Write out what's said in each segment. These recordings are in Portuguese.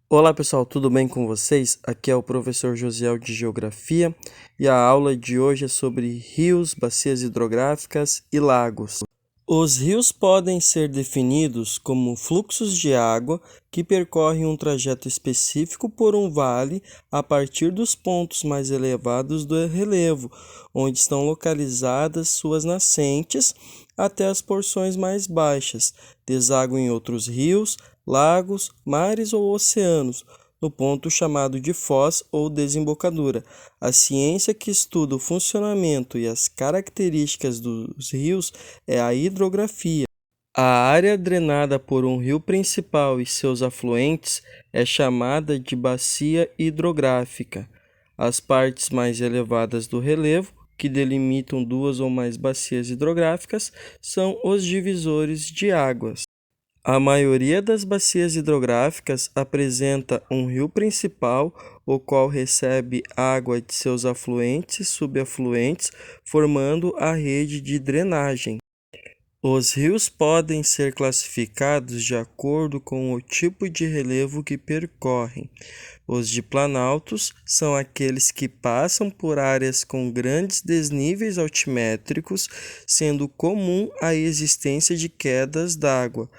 Olá pessoal, tudo bem com vocês? Aqui é o professor Josiel de Geografia e a aula de hoje é sobre rios, bacias hidrográficas e lagos. Os rios podem ser definidos como fluxos de água que percorrem um trajeto específico por um vale a partir dos pontos mais elevados do relevo, onde estão localizadas suas nascentes, até as porções mais baixas, desaguam em outros rios, lagos, mares ou oceanos, no ponto chamado de foz ou desembocadura. A ciência que estuda o funcionamento e as características dos rios é a hidrografia. A área drenada por um rio principal e seus afluentes é chamada de bacia hidrográfica. As partes mais elevadas do relevo, que delimitam duas ou mais bacias hidrográficas, são os divisores de águas. A maioria das bacias hidrográficas apresenta um rio principal, o qual recebe água de seus afluentes e subafluentes, formando a rede de drenagem. Os rios podem ser classificados de acordo com o tipo de relevo que percorrem. Os de planaltos são aqueles que passam por áreas com grandes desníveis altimétricos, sendo comum a existência de quedas d'água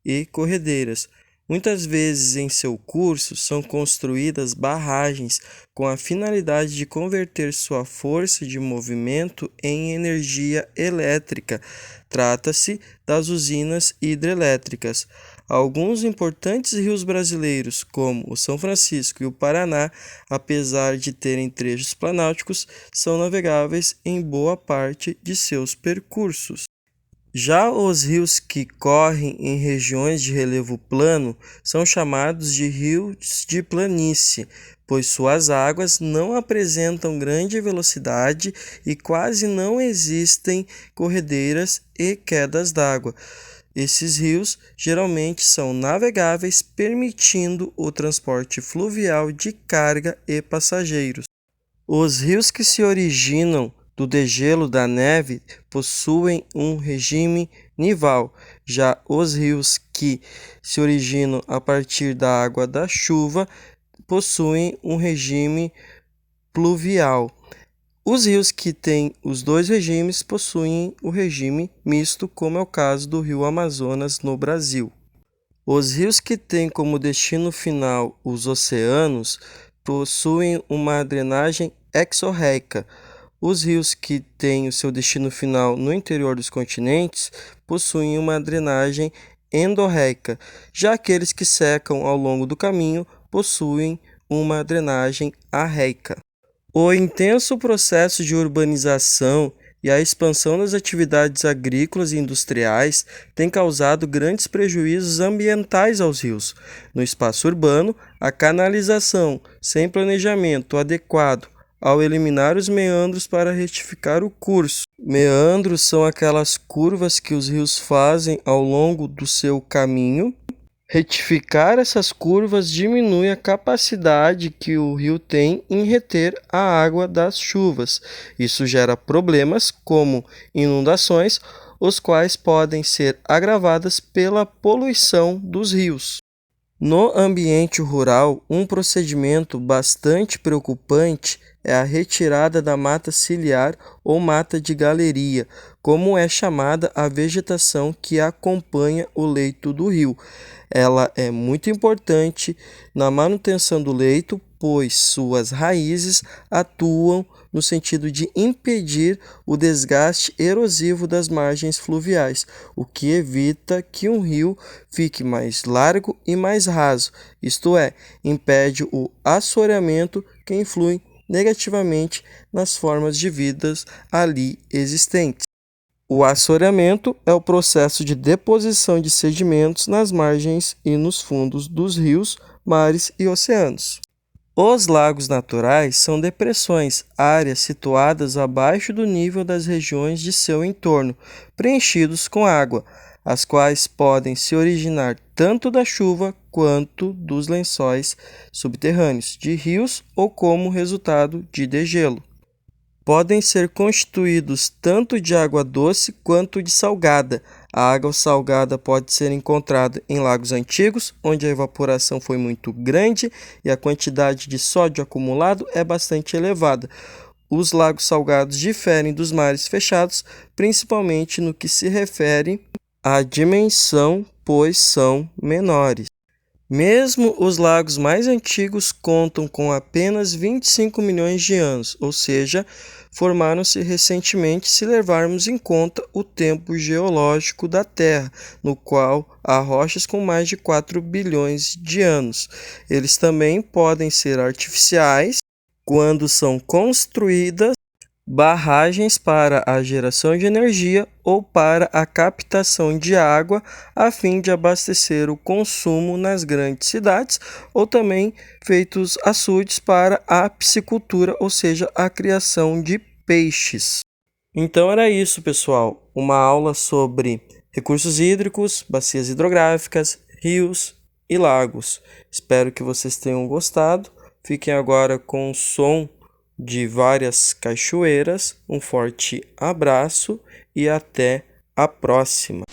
e corredeiras. Muitas vezes em seu curso são construídas barragens com a finalidade de converter sua força de movimento em energia elétrica. Trata-se das usinas hidrelétricas. Alguns importantes rios brasileiros, como o São Francisco e o Paraná, apesar de terem trechos planálticos, são navegáveis em boa parte de seus percursos. Já os rios que correm em regiões de relevo plano são chamados de rios de planície, pois suas águas não apresentam grande velocidade e quase não existem corredeiras e quedas d'água. Esses rios geralmente são navegáveis, permitindo o transporte fluvial de carga e passageiros. Os rios que se originam do degelo da neve possuem um regime nival, já os rios que se originam a partir da água da chuva possuem um regime pluvial. Os rios que têm os dois regimes possuem o regime misto, como é o caso do rio Amazonas no Brasil. Os rios que têm como destino final os oceanos possuem uma drenagem exorreica. Os rios que têm o seu destino final no interior dos continentes possuem uma drenagem endorreica, já aqueles que secam ao longo do caminho possuem uma drenagem arreica. O intenso processo de urbanização e a expansão das atividades agrícolas e industriais tem causado grandes prejuízos ambientais aos rios. No espaço urbano, a canalização, sem planejamento adequado, ao eliminar os meandros para retificar o curso. Meandros são aquelas curvas que os rios fazem ao longo do seu caminho. Retificar essas curvas diminui a capacidade que o rio tem em reter a água das chuvas. Isso gera problemas como inundações, os quais podem ser agravadas pela poluição dos rios. No ambiente rural, um procedimento bastante preocupante é a retirada da mata ciliar ou mata de galeria, como é chamada a vegetação que acompanha o leito do rio. Ela é muito importante na manutenção do leito, pois suas raízes atuam no sentido de impedir o desgaste erosivo das margens fluviais, o que evita que um rio fique mais largo e mais raso, isto é, impede o assoreamento que influi negativamente nas formas de vidas ali existentes. O assoreamento é o processo de deposição de sedimentos nas margens e nos fundos dos rios, mares e oceanos. Os lagos naturais são depressões, áreas situadas abaixo do nível das regiões de seu entorno, preenchidos com água, as quais podem se originar tanto da chuva quanto dos lençóis subterrâneos de rios ou como resultado de degelo. Podem ser constituídos tanto de água doce quanto de salgada. A água salgada pode ser encontrada em lagos antigos, onde a evaporação foi muito grande e a quantidade de sódio acumulado é bastante elevada. Os lagos salgados diferem dos mares fechados, principalmente no que se refere à dimensão, pois são menores. Mesmo os lagos mais antigos contam com apenas 25 milhões de anos, ou seja, formaram-se recentemente se levarmos em conta o tempo geológico da Terra, no qual há rochas com mais de 4 bilhões de anos. Eles também podem ser artificiais quando são construídas barragens para a geração de energia ou para a captação de água a fim de abastecer o consumo nas grandes cidades, ou também feitos açudes para a piscicultura, ou seja, a criação de peixes. Então era isso, pessoal, uma aula sobre recursos hídricos, bacias hidrográficas, rios e lagos. Espero que vocês tenham gostado. Fiquem agora com o som de várias cachoeiras. Um forte abraço e até a próxima.